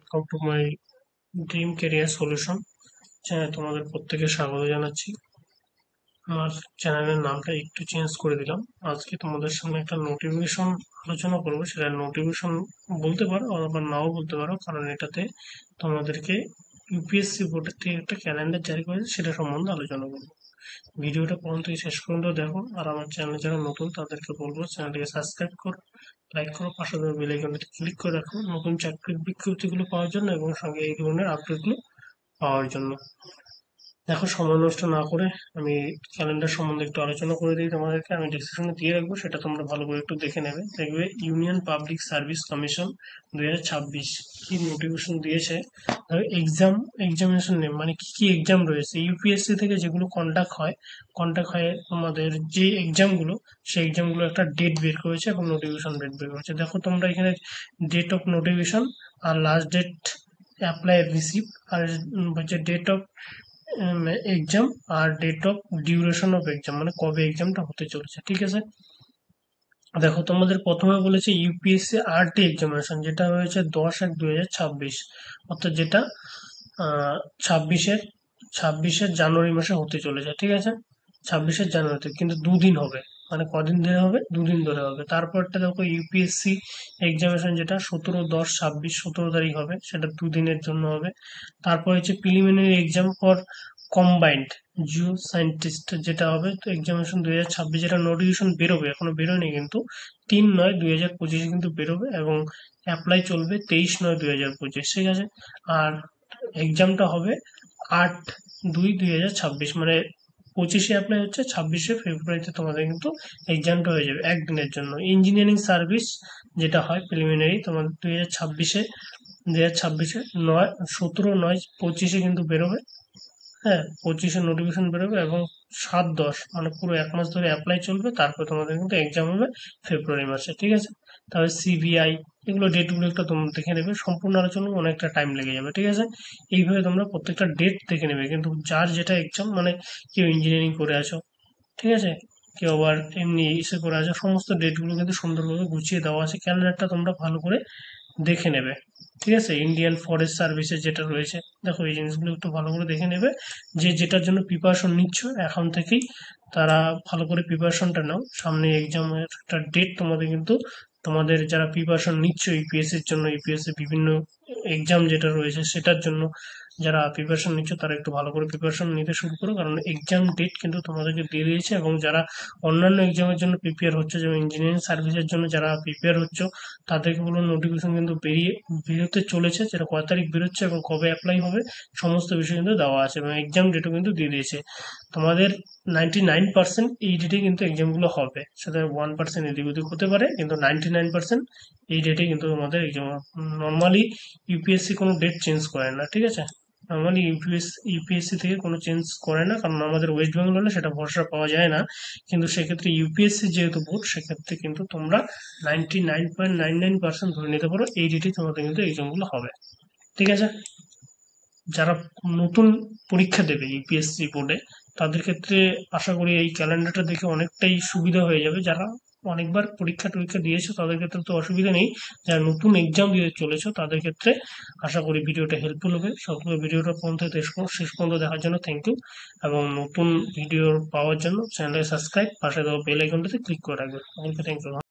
Welcome to my dream career solution চ্যানেলে তোমাদের প্রত্যেকে স্বাগত জানাচ্ছি। আমার চ্যানেলের নামটা একটু চেঞ্জ করে দিলাম। আজকে তোমাদের সামনে একটা নোটিফিকেশন আলোচনা করবো। সেটা নোটিফিকেশন বলতে পারো আবার নাও বলতে পারো, কারণ এটাতে তোমাদেরকে ইউপিএসসি বোর্ডের থেকে একটা ক্যালেন্ডার জারি করেছে, সেটা সম্বন্ধে আলোচনা করবো। ভিডিওটা প্রথম থেকে শেষ পর্যন্ত দেখো। আর আমার চ্যানেলে যারা নতুন তাদেরকে বলবো চ্যানেলটিকে সাবস্ক্রাইব করো, লাইক করো, পাশে দেওয়া বেল আইকনটিতে ক্লিক করে রাখো নতুন চাকরির বিজ্ঞপ্তিগুলো পাওয়ার জন্য এবং সঙ্গে এই ধরনের আপডেটগুলো পাওয়ার জন্য। দেখো, সময় নষ্ট না করে আমি ক্যালেন্ডার সম্বন্ধে একটু আলোচনা করে দিই তোমাদেরকে। আমি ডিসক্রিপশনে দিয়ে রাখবো, সেটা তোমরা ভালো করে একটু দেখে নেবে। দেখবে ইউনিয়ন পাবলিক সার্ভিস কমিশন 2026 কি নোটিফিকেশন দিয়েছে। এক্সামিনেশন নেম মানে কি কি এক্সাম রয়েছে ইউপিএসসি থেকে যেগুলো কন্ডাক্ট হয় আমাদের যে এক্সামগুলো, সেই এক্সামগুলো একটা ডেট বের করেছে এবং নোটিফিকেশন ডেট বের করেছে। দেখো তোমরা এখানে ডেট অফ নোটিফিকেশন আর লাস্ট ডেট অ্যাপ্লাই রিসিভ আর হচ্ছে ডেট অফ এক্সাম আর date of duration of exam, মানে কবে এক্সামটা হতে চলেছে। ঠিক আছে, দেখো তোমাদের প্রথমে বলেছে ইউপিএসসি আরটি এক্সামিনেশন, যেটা হয়েছে 10/1/2026, অর্থাৎ যেটা আহ, ছাব্বিশের ছাব্বিশের জানুয়ারি মাসে হতে চলেছে। ঠিক আছে, 26শে জানুয়ারিতে, কিন্তু দুদিন হবে। মানে কদিন ধরে হবে? দুদিন ধরে হবে। তারপরটা দেখো ইউপিএসসি এক্সামিনেশন, যেটা 17/10/26, 17 তারিখ হবে, সেটা দুদিনের জন্য হবে। তারপর হচ্ছে preliminary exam for combined Jio scientist, যেটা হবে তো এক্সামিনেশন 2026, যেটা নোটিফিকেশন বেরোবে, এখনো বেরোয়নি কিন্তু, 3/9/2025 কিন্তু বেরোবে এবং অ্যাপ্লাই চলবে 23/9/2025। ঠিক আছে, আর এক্সামটা হবে 8/2/2026, মানে 25-এ অ্যাপ্লাই হচ্ছে, 26শে ফেব্রুয়ারিতে তোমাদের কিন্তু এক্সামটা হয়ে যাবে একদিনের জন্য। ইঞ্জিনিয়ারিং সার্ভিস যেটা হয় প্রিলিমিনারি, তোমাদের 2026-এ 17/9/25 কিন্তু বেরোবে। হ্যাঁ, 25-এ নোটিফিকেশন বেরোবে এবং 7/10 মানে পুরো 1 মাস ধরে অ্যাপ্লাই চলবে। তারপর তোমাদের কিন্তু এক্সাম হবে ফেব্রুয়ারি মাসে। ঠিক আছে, তাহলে সিবিআই এগুলো ডেটগুলো একটু তোমরা দেখে নেবে, সম্পূর্ণ আলোচনা অনেকটা টাইম লেগে যাবে। ঠিক আছে, এইভাবে তোমরা প্রত্যেকটা ডেট দেখে নেবে। কিন্তু যার যেটা এক্সাম, মানে কেউ ইঞ্জিনিয়ারিং করে আছো, ঠিক আছে, কেউ আবার এমনি ইসে করে আছো, সমস্ত ডেটগুলো কিন্তু সুন্দরভাবে গুছিয়ে দেওয়া আছে। ক্যালেন্ডারটা তোমরা ভালো করে দেখে নেবে। ঠিক আছে, ইন্ডিয়ান ফরেস্ট সার্ভিসে যেটা রয়েছে, দেখো এই জিনিসগুলো একটু ভালো করে দেখে নেবে। যে যেটার জন্য প্রিপারেশন নিচ্ছ এখন থেকেই তারা ভালো করে প্রিপারেশনটা নাও। সামনে এক্সামের একটা ডেট তোমাদের কিন্তু, তোমাদের যারা প্রিপারেশন নিচ্ছ ইউপিএসসির জন্য, ইউপিএসসি বিভিন্ন এক্সাম যেটা রয়েছে সেটার জন্য যারা প্রিপারেশন নিচ্ছ, তারা একটু ভালো করে প্রিপারেশন নিতে শুরু করো, কারণ এক্সাম ডেট কিন্তু তোমাদেরকে দিয়ে দিয়েছে। এবং যারা অন্যান্য এক্সামের জন্য প্রিপেয়ার হচ্ছে, যেমন ইঞ্জিনিয়ারিং সার্ভিসের জন্য যারা প্রিপেয়ার হচ্ছে, তাদেরকে বলো নোটিফিকেশন কিন্তু বেরোতে চলেছে, যেটা কয় তারিখ বেরোচ্ছে এবং কবে অ্যাপ্লাই হবে সমস্ত বিষয় কিন্তু দেওয়া আছে, এবং এক্সাম ডেটও কিন্তু দিয়ে দিয়েছে। তোমাদের 99% এই ডেটে কিন্তু এক্সামগুলো হবে, সেটা 1% এদিক ওদিক হতে পারে, কিন্তু 99% এই ডেটে কিন্তু তোমাদের এক্সাম। নর্মালি ইউপিএসসি কোনো ডেট চেঞ্জ করে না। ঠিক আছে, নর্মালি ইউপিএসসি থেকে কোনো চেঞ্জ করে না, কারণ আমাদের ওয়েস্ট বেঙ্গল হলে সেটা ভরসা পাওয়া যায় না। কিন্তু সেক্ষেত্রে ইউপিএসসি যেহেতু বোর্ড, সেক্ষেত্রে কিন্তু তোমরা 99.99% ধরে নিতে পারো এই ডেটে তোমাদের কিন্তু এক্সামগুলো হবে। ঠিক আছে, যারা নতুন পরীক্ষা দেবে ইউপিএসসি বোর্ডে, তাদের ক্ষেত্রে আশা করি এই ক্যালেন্ডারটা দেখে অনেকটাই সুবিধা হয়ে যাবে। যারা অনেকবার পরীক্ষা টরীক্ষা দিয়েছো তাদের ক্ষেত্রে তো অসুবিধা নেই, যারা নতুন এক্সাম দিয়ে চলেছো তাদের ক্ষেত্রে আশা করি ভিডিওটা হেল্পফুল হবে। সকলে ভিডিওটা পর্যন্ত শেষ পর্যন্ত দেখার জন্য থ্যাংক ইউ, এবং নতুন ভিডিও পাওয়ার জন্য চ্যানেলকে সাবস্ক্রাইব, পাশে দেওয়া বেল আইকনটাতে ক্লিক করে রাখবেন। Thank you.